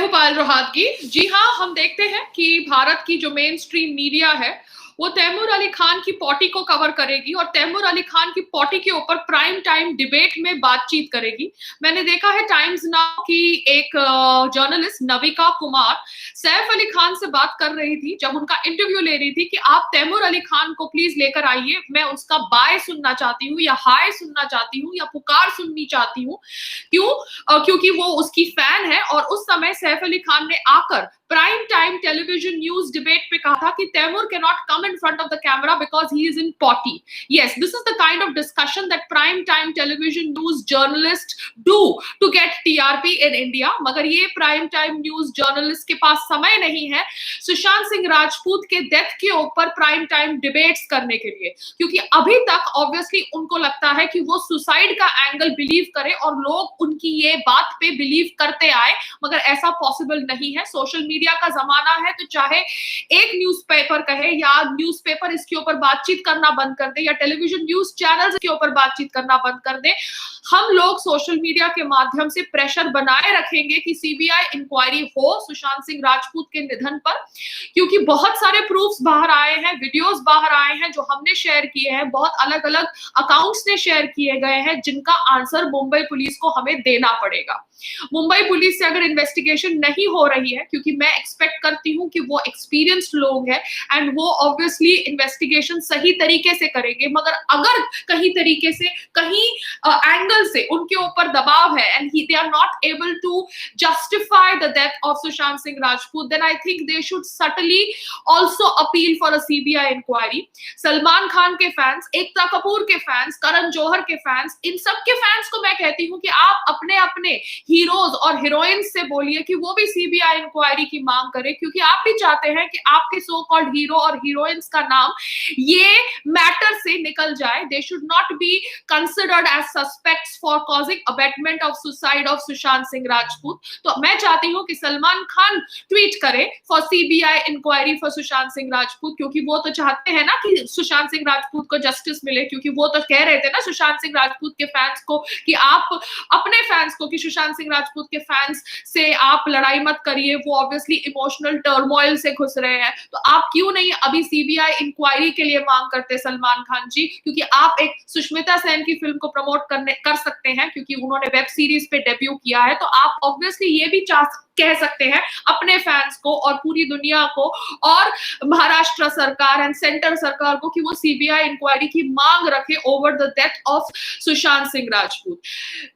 हूं पायल रोहतगी। जी हाँ, हम देखते हैं कि भारत की जो मेन स्ट्रीम मीडिया है वो तैमूर अली खान की पॉटी को कवर करेगी और तैमूर अली खान की पॉटी के ऊपर प्राइम टाइम डिबेट में बातचीत करेगी। मैंने देखा है टाइम्स नाउ की एक जर्नलिस्ट नविका कुमार सैफ अली खान से बात कर रही थी, जब उनका इंटरव्यू ले रही थी कि आप तैमूर अली खान को प्लीज लेकर आइए, मैं उसका बाय सुनना चाहती हूँ या हाय सुनना चाहती हूँ या पुकार सुननी चाहती हूँ। क्योंकि वो उसकी फैन है। और उस समय सैफ अली खान ने आकर prime time television news debate पे कहा था कि Taimur can not come in front of the camera because he is in potty. Yes, this is the kind of discussion that prime time television news journalist do to get TRP in India. मगर ये prime time news journalist के पास समय नहीं है सुशांत सिंह राजपूत के death के ऊपर prime time debates करने के लिए, क्योंकि अभी तक ऑब्वियसली उनको लगता है कि वो सुसाइड का एंगल बिलीव करे और लोग उनकी ये बात पे बिलीव करते आए, मगर ऐसा पॉसिबल नहीं है। सोशल मीडिया का जमाना है, तो चाहे एक न्यूज़पेपर कहे या न्यूज़पेपर इसके ऊपर बातचीत करना बंद कर दे या टेलीविजन न्यूज चैनल्स के ऊपर बातचीत करना बंद कर दे, हम लोग सोशल मीडिया के माध्यम से प्रेशर बनाए रखेंगे कि सीबीआई इंक्वायरी हो सुशांत सिंह राजपूत के निधन पर, क्योंकि बहुत सारे प्रूफ्स बाहर आए हैं, वीडियोस बाहर आए हैं जो हमने शेयर किए हैं, बहुत अलग अलग अकाउंट्स ने शेयर किए गए हैं, जिनका आंसर मुंबई पुलिस को हमें देना पड़ेगा। मुंबई पुलिस से अगर इन्वेस्टिगेशन नहीं हो रही है, क्योंकि मैं एक्सपेक्ट करती हूँ कि वो एक्सपीरियंस्ड लोग हैं एंड वो ऑब्वियसली इन्वेस्टिगेशन सही तरीके से करेंगे, मगर अगर कहीं तरीके से कहीं एंगल से उनके ऊपर दबाव है and they are not able to justify the death of Sushant Singh Rajput, then I think they should certainly also appeal for a CBI inquiry. Salman Khan के फैंस, एकता कपूर के फैंस, करण जौहर के फैंस, इन सब के फैंस को मैं कहती हूँ कि आप अपने अपने हीरोज और हीरोइंस से बोलिए कि वो भी सीबीआई इंक्वायरी की मांग करें, क्योंकि आप भी चाहते हैं कि आपके सो कॉल्ड हीरो और हीरोइंस का नाम ये मैटर से निकल जाए। They should not be considered as suspects for causing abetment of suicide of Sushant Singh Rajput. तो मैं चाहती हूँ कि सलमान खान ट्वीट करे for CBI inquiry for Sushant Singh Rajput, क्योंकि वो तो चाहते हैं ना कि सुशांत सिंह राजपूत को जस्टिस मिले, क्योंकि वो तो कह रहे थे ना सुशांत सिंह राजपूत के फैंस को कि आप अपने फैंस को कि सुशांत सिंह राजपूत के फैंस से आप लड़ाई मत करिए, वो ऑब्वियसली इमोशनल टर्मोइल से घुस रहे हैं। तो आप क्यों नहीं अभी सीबीआई इंक्वायरी के लिए मांग करते सलमान खान जी, क्योंकि आप एक सुष्मिता सेन की फिल्म को प्रमोट कर सकते हैं, क्योंकि उन्होंने वेब सीरीज पे डेब्यू किया है। तो आप ऑब्वियसली ये भी कह सकते हैं अपने फैंस को और पूरी दुनिया को और महाराष्ट्र सरकार एंड सेंटर सरकार को कि वो सीबीआई इंक्वायरी की मांग रखे over the death of Sushant Singh Rajput.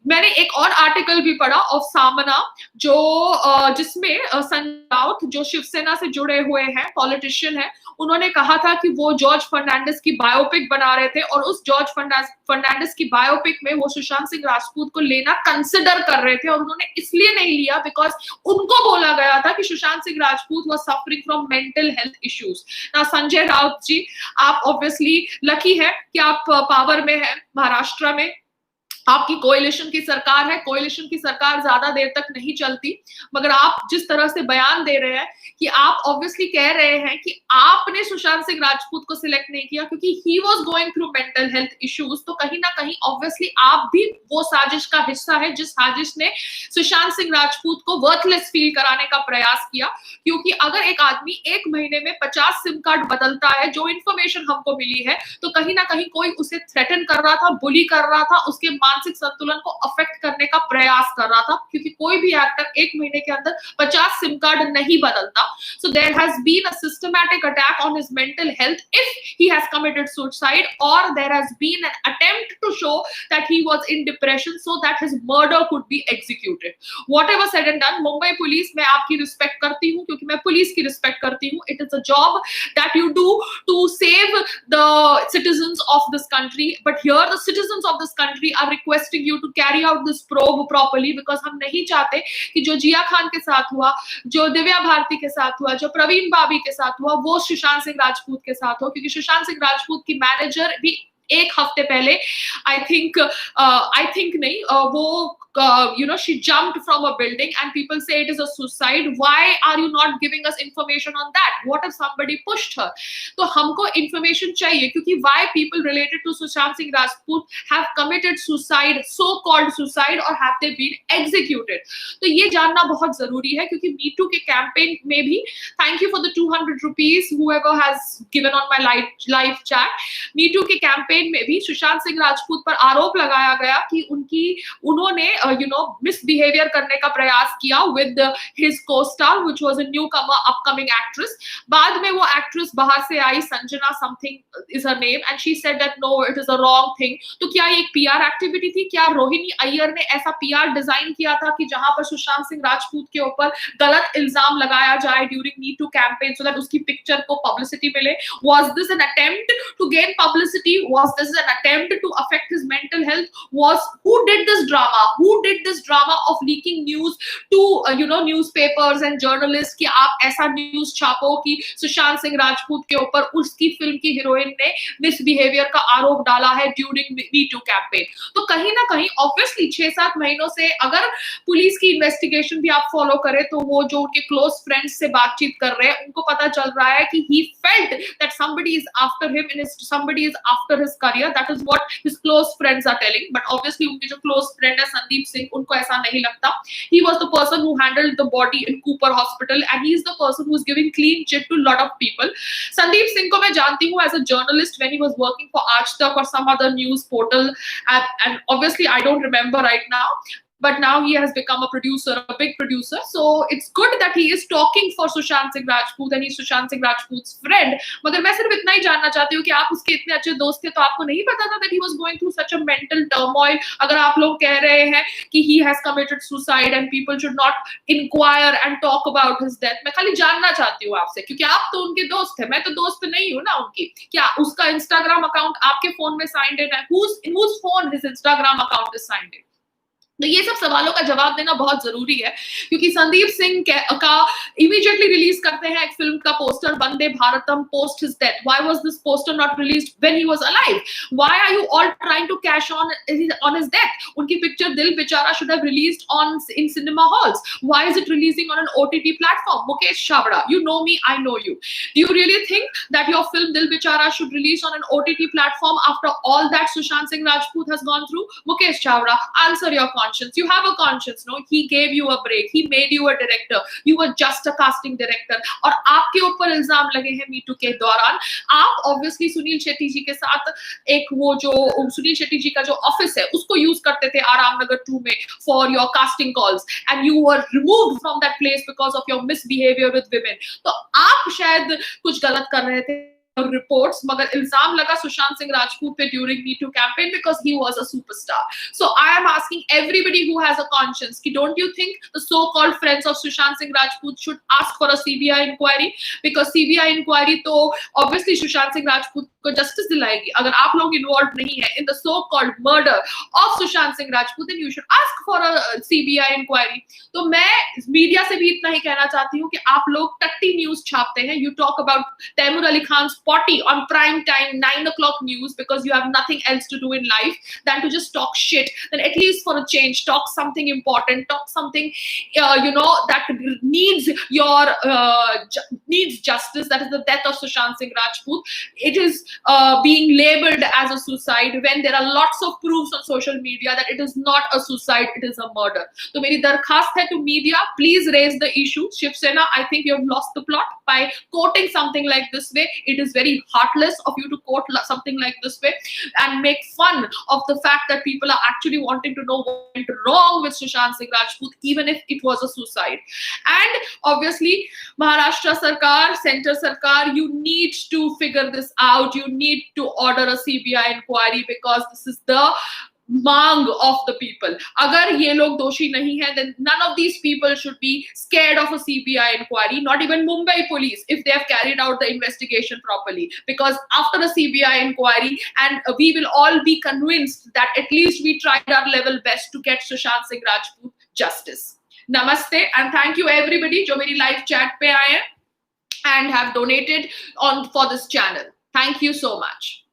मैंने एक और आर्टिकल भी पढ़ा ऑफ सामना, जो जिसमें संजय राउत जो शिवसेना से जुड़े हुए हैं, पॉलिटिशियन है, उन्होंने कहा था कि वो जॉर्ज फर्नांडिस की बायोपिक बना रहे थे और उस जॉर्ज फर्नांडिस की बायोपिक में वो सुशांत सिंह राजपूत को लेना कंसिडर कर रहे थे, और उन्होंने इसलिए नहीं लिया बिकॉज उनको बोला गया था कि Sushant Singh Rajput was suffering from mental health issues. ना संजय राउत जी, आप ऑब्वियसली लकी है कि आप पावर में है महाराष्ट्र में, आपकी कोएलिशन की सरकार है। कोएलिशन की सरकार ज्यादा देर तक नहीं चलती, मगर आप जिस तरह से बयान दे रहे हैं कि आप ऑब्वियसली कह रहे हैं कि आपने सुशांत सिंह राजपूत को सिलेक्ट नहीं किया क्योंकि he was going through mental health issues, तो कहीं ना कहीं ऑब्वियसली आप भी वो साजिश का हिस्सा है जिस साजिश ने सुशांत सिंह राजपूत को वर्थलेस फील कराने का प्रयास किया। क्योंकि अगर एक आदमी एक महीने में 50 सिम कार्ड बदलता है, जो इन्फॉर्मेशन हमको मिली है, तो कहीं ना कहीं कोई उसे थ्रेटन कर रहा था, बुली कर रहा था, उसके मानसिक संतुलन को अफेक्ट करने का प्रयास कर रहा था, क्योंकि कोई भी एक्टर एक महीने के अंदर 50 सिम कार्ड नहीं बदलता। So there has been a systematic attack on his mental health if he has committed suicide, or there has been an attempt to show that he was in depression so that his murder could be executed. Whatever said and done, Mumbai police, मैं आपकी respect करती हूँ क्योंकि मैं police की respect करती हूँ। It is a job that you do to save the citizens of this country, but here the citizens of this country are requesting you to carry out this probe properly, because हम नहीं चाहते कि जो जिया खान के साथ हुआ, जो दिव्या भारती के साथ हुआ, जो प्रवीण बाबी के साथ हुआ, वो सुशांत सिंह राजपूत के साथ हो, क्योंकि सुशांत सिंह राजपूत की मैनेजर भी एक हफ्ते पहले आई थिंक नहीं, वो she jumped from a building and people say it is a suicide. Why are you not giving us information on that? What if somebody pushed her? तो हमको information चाहिए, क्योंकि why people related to Sushant Singh Rajput have committed suicide, so called suicide, or have they been executed? तो ये जानना बहुत जरूरी है, क्योंकि Me Too के campaign में भी, thank you for the 200 rupees whoever has given on my live chat. Me Too के campaign में भी सुशांत सिंह राजपूत पर आरोप लगाया गया कि उन्होंने misbehavior करने का प्रयास किया with his co-star, which was a newcomer upcoming actress. बाद में वो actress बाहर से आई, Sanjana something is her name, and she said that no, it is a wrong thing. तो क्या ये एक PR activity थी? क्या रोहिणी अय्यर ने ऐसा PR डिजाइन किया था कि जहां पर सुशांत सिंह राजपूत के ऊपर गलत इल्जाम लगाया जाए during Me Too campaign so that उसकी पिक्चर को publicity मिले? Was this an attempt to gain publicity? Was this an attempt to affect his mental health? Who did this drama? Who did this drama of leaking news to newspapers and journalists कि आप ऐसा news छापो कि सुशांत सिंह राजपूत के ऊपर उसकी film की heroine ने misbehaviour का आरोप डाला है ड्यूरिंग मी टू कैंपेन? तो कहीं ना कहीं ऑब्वियसली 6-7 महीनों से अगर पुलिस की इन्वेस्टिगेशन भी आप फॉलो करें तो वो जो उनके क्लोज फ्रेंड्स से बातचीत कर रहे हैं उनको पता चल रहा है कि he felt that somebody is after him and somebody is after his career. That is what his close friends are telling. But obviously उनके जो close friend है संदीप सिंह, उनको ऐसा नहीं लगता. He was the person who handled the body in Cooper Hospital and he is the person who is giving clean chit to a lot of people. Sandeep Singh को मैं जानती हूँ as a journalist when he was working for Aaj Tak or some other news portal, and obviously I don't remember right now. But now he has become a producer, a big producer. So it's good that he is talking for Sushant Singh Rajput and he's Sushant Singh Rajput's friend. मगर मैं सिर्फ इतना ही जानना चाहती हूँ कि आप उसके इतने अच्छे दोस्त थे तो आपको नहीं पता था that he was going through such a mental turmoil? अगर आप लोग कह रहे हैं कि he has committed suicide and people should not inquire and talk about his death, मैं खाली जानना चाहती हूँ आपसे, क्योंकि आप तो उनके दोस्त थे, मैं तो दोस्त नहीं हूँ ना उनकी. क्या उसका Instagram account आपके फोन में signed in है? In whose phone his Instagram account is signed in? तो ये सब सवालों का जवाब देना बहुत जरूरी है, क्योंकि संदीप सिंह का इमीडिएटली रिलीज करते हैं एक फिल्म का poster, Vande Bharatam, post his death. Why was this poster not released when he was alive? Why are you all trying to cash on his death? उनकी picture Dil Bechara should have released on in cinema halls. Why is it releasing on an OTT platform? Mukesh Chhabra, you know me, I know you. Do you really think that your film Dil Bechara should release on an OTT platform after all that Sushant Singh Rajput has gone through? Mukesh Chawda, answer your conscience. You have a conscience, no? He gave you a break. He made you a director. You were just a casting director. और आपके ऊपर इल्जाम लगे हैं Me Too के दौरान. आप obviously Sunil Shetty जी के साथ एक वो जो सुनील शेट्टी जी का जो ऑफिस है उसको यूज करते थे आराम नगर 2 में for your casting calls, and you were removed from that place because of your misbehavior with women. तो आप शायद कुछ गलत कर रहे थे reports, मगर इल्जाम लगा सुशांत सिंह राजपूत पे during Me Too campaign because he was a superstar. So I am asking everybody who has a conscience, कि don't you think the so-called friends of Sushant Singh Rajput should ask for a CBI inquiry? Because CBI inquiry तो obviously Sushant Singh Rajput को justice दिलाएगी. अगर आप लोग involved नहीं है in the so-called murder of Sushant Singh Rajput, then you should ask for a CBI inquiry. तो मैं media से भी इतना ही कहना चाहती हूँ कि आप लोग टट्टी न्यूज छापते हैं. You talk about Taimur Ali Khan's potty on prime time 9 o'clock news because you have nothing else to do in life than to just talk shit. Then at least for a change, talk something important, talk something that needs your needs justice. That is the death of Sushant Singh Rajput. It is being labeled as a suicide when there are lots of proofs on social media that it is not a suicide, it is a murder. तो मेरी दरखास्त है to media, please raise the issue. Shiv Sena, I think you have lost the plot by quoting something like this way. It is very heartless of you to quote something like this way and make fun of the fact that people are actually wanting to know what went wrong with Sushant Singh Rajput, even if it was a suicide. And obviously, Maharashtra Sarkar, Center Sarkar, you need to figure this out. You need to order a CBI inquiry because this is the मांग of the people. अगर ये लोग दोषी नहीं है, then none of these people should be scared of a CBI inquiry, not even Mumbai police, if they have carried out the investigation properly. Because after a CBI inquiry, and we will all be convinced that at least we tried our level best to get Sushant Singh Rajput justice. Namaste and thank you everybody जो मेरी live chat पे आए हैं and have donated on for this channel. Thank you so much.